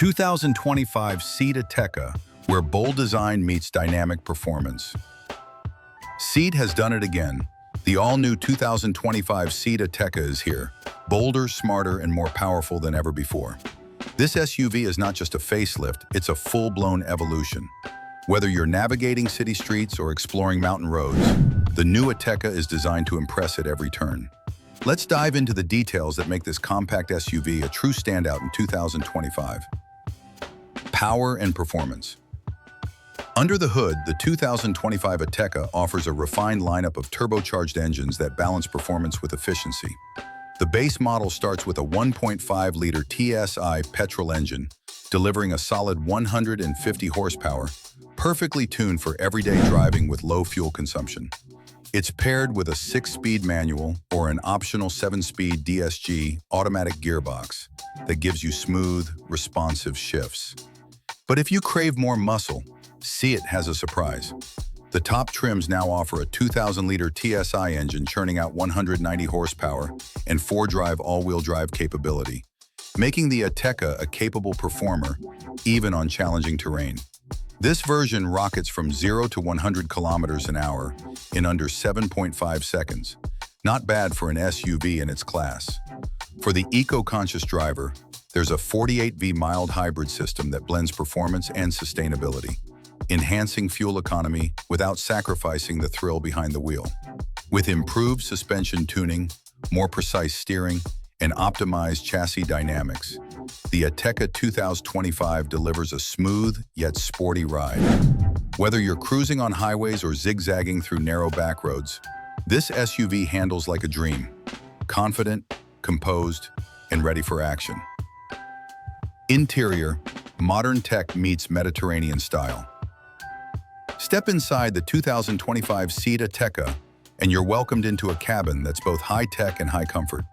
2025 SEAT Ateca, where bold design meets dynamic performance. SEAT has done it again. The all-new 2025 SEAT Ateca is here, bolder, smarter, and more powerful than ever before. This SUV is not just a facelift, it's a full-blown evolution. Whether you're navigating city streets or exploring mountain roads, the new Ateca is designed to impress at every turn. Let's dive into the details that make this compact SUV a true standout in 2025. Power and performance. Under the hood, the 2025 Ateca offers a refined lineup of turbocharged engines that balance performance with efficiency. The base model starts with a 1.5-liter TSI petrol engine, delivering a solid 150 horsepower, perfectly tuned for everyday driving with low fuel consumption. It's paired with a 6-speed manual or an optional 7-speed DSG automatic gearbox that gives you smooth, responsive shifts. But if you crave more muscle, SEAT has a surprise. The top trims now offer a 2,000-liter TSI engine churning out 190 horsepower and 4-drive all-wheel drive capability, making the Ateca a capable performer even on challenging terrain. This version rockets from 0 to 100 kilometers an hour in under 7.5 seconds. Not bad for an SUV in its class. For the eco-conscious driver, there's a 48V mild hybrid system that blends performance and sustainability, enhancing fuel economy without sacrificing the thrill behind the wheel. With improved suspension tuning, more precise steering, and optimized chassis dynamics, the Ateca 2025 delivers a smooth yet sporty ride. Whether you're cruising on highways or zigzagging through narrow back roads, this SUV handles like a dream, confident, composed, and ready for action. Interior, modern tech meets Mediterranean style. Step inside the 2025 SEAT Ateca, and you're welcomed into a cabin that's both high-tech and high comfort.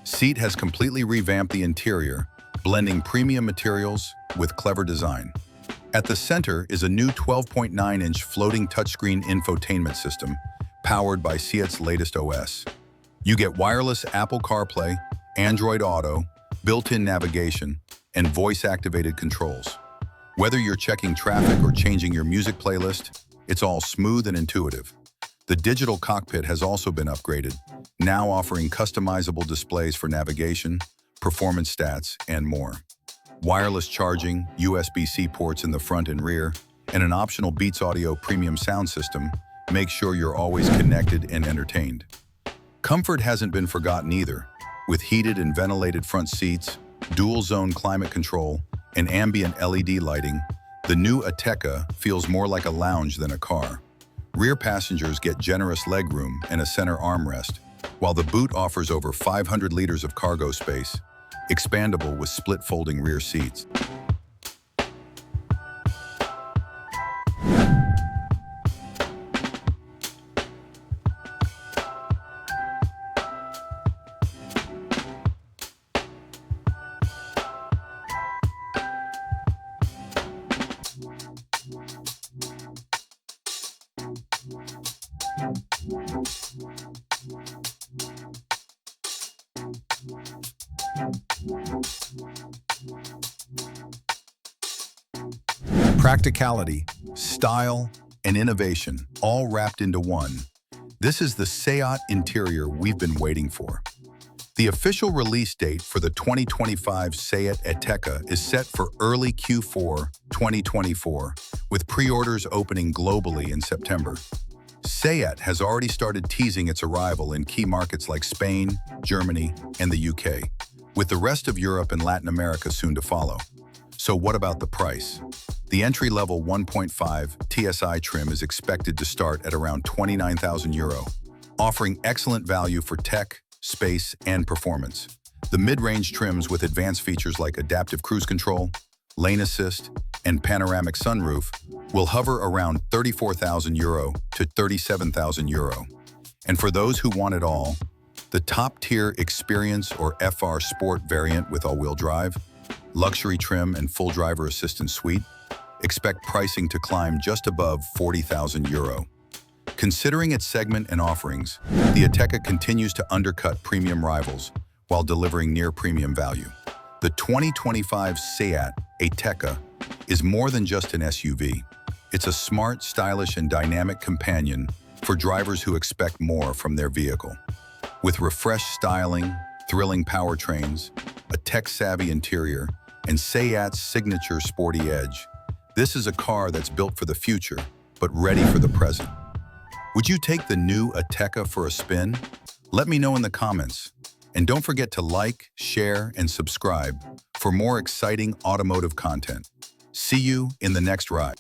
SEAT has completely revamped the interior, blending premium materials with clever design. At the center is a new 12.9-inch floating touchscreen infotainment system powered by SEAT's latest OS. You get wireless Apple CarPlay, Android Auto, built-in navigation, and voice-activated controls. Whether you're checking traffic or changing your music playlist, it's all smooth and intuitive. The digital cockpit has also been upgraded, now offering customizable displays for navigation, performance stats, and more. Wireless charging, USB-C ports in the front and rear, and an optional Beats Audio premium sound system make sure you're always connected and entertained. Comfort hasn't been forgotten either, with heated and ventilated front seats, dual-zone climate control, and ambient LED lighting. The new Ateca feels more like a lounge than a car. Rear passengers get generous legroom and a center armrest, while the boot offers over 500 liters of cargo space, expandable with split folding rear seats. Practicality, style, and innovation, all wrapped into one. This is the SEAT interior we've been waiting for. The official release date for the 2025 SEAT Ateca is set for early Q4 2024, with pre-orders opening globally in September. SEAT has already started teasing its arrival in key markets like Spain, Germany, and the UK, with the rest of Europe and Latin America soon to follow. So what about the price? The entry-level 1.5 TSI trim is expected to start at around €29,000, offering excellent value for tech, space, and performance. The mid-range trims with advanced features like adaptive cruise control, lane assist, and panoramic sunroof will hover around €34,000 to €37,000. And for those who want it all, the top-tier Xperience or FR Sport variant with all-wheel drive, luxury trim, and full driver assistance suite, expect pricing to climb just above €40,000. Considering its segment and offerings, the Ateca continues to undercut premium rivals while delivering near-premium value. The 2025 SEAT Ateca is more than just an SUV. It's a smart, stylish, and dynamic companion for drivers who expect more from their vehicle. With refreshed styling, thrilling powertrains, a tech-savvy interior, and SEAT's signature sporty edge, this is a car that's built for the future, but ready for the present. Would you take the new Ateca for a spin? Let me know in the comments. And don't forget to like, share, and subscribe for more exciting automotive content. See you in the next ride.